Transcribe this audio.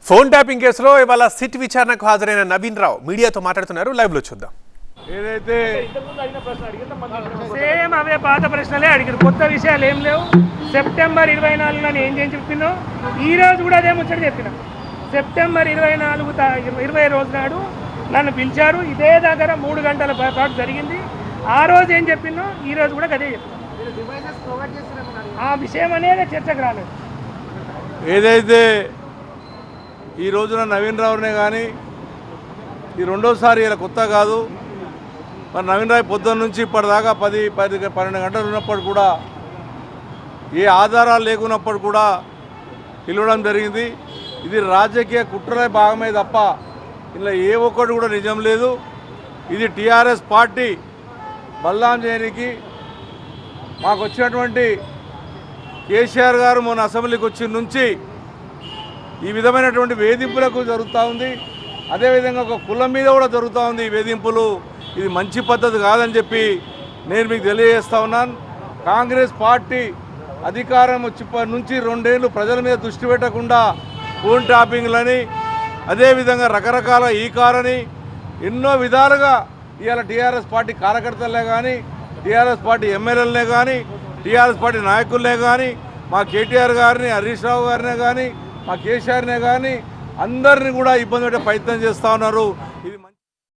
Phone tapping కేసులో ఇవాళ SIT విచారణకు హాజరైన నవీన్ రావు మీడియాతో మాట్లాడుతున్నారు. లైవ్ లో చూద్దాం. ఏదైతే సేమ్ అవే పాత ప్రశ్నలే అడిగారు, కొత్త విషయాలు ఏం లేవు. సెప్టెంబర్ 24 ఏం చేసి చెప్పినో ఈ రోజు కూడా అదే ముచ్చట చెప్పిన. సెప్టెంబర్ 20 రోజు నాడు నన్ను పిలిచారు, ఇదే దగ్గర 3 గంటల పాటు జరిగింది. ఆ రోజు ఏం చెప్పినో ఈ రోజు కూడా అదే చెప్పిన. ఆ విషయం అనేది చర్చకు రాలేదు. ఏదైతే ఈ రోజున నవీన్ రావునే కానీ ఈ రెండోసారి ఇలా కొత్త కాదు. మరి నవీన్ రావు పొద్దున్న నుంచి ఇప్పటిదాకా 10-12 గంటలు ఉన్నప్పుడు కూడా ఏ ఆధారాలు లేకున్నప్పుడు కూడా పిలవడం జరిగింది. ఇది రాజకీయ కుట్రల భాగమే తప్ప ఇలా ఏ ఒక్కటి కూడా నిజం లేదు. ఇది టీఆర్ఎస్ పార్టీ బల్లాం చేయడానికి మాకు వచ్చినటువంటి కేసీఆర్ గారు మొన్న అసెంబ్లీకి వచ్చిన నుంచి ఈ విధమైనటువంటి వేధింపులకు జరుగుతూ ఉంది. అదేవిధంగా ఒక కులం మీద కూడా జరుగుతూ ఉంది ఈ వేధింపులు. ఇది మంచి పద్ధతి కాదని చెప్పి నేను మీకు తెలియజేస్తా ఉన్నాను. కాంగ్రెస్ పార్టీ అధికారం వచ్చినప్పటి నుంచి 2 ఏళ్ళు ప్రజల మీద దృష్టి పెట్టకుండా ఫోన్ ట్యాపింగ్లని, అదేవిధంగా రకరకాల ఈ కారని ఎన్నో విధాలుగా ఇవాళ టీఆర్ఎస్ పార్టీ కార్యకర్తలే కానీ, టీఆర్ఎస్ పార్టీ ఎమ్మెల్యేలనే కానీ, టీఆర్ఎస్ పార్టీ నాయకులనే కానీ, మా కేటీఆర్ గారిని, హరీష్ రావు గారినే కానీ, మా కేసీఆర్నే కానీ అందరినీ కూడా ఇబ్బంది పెట్టే ప్రయత్నం చేస్తూ ఉన్నారు.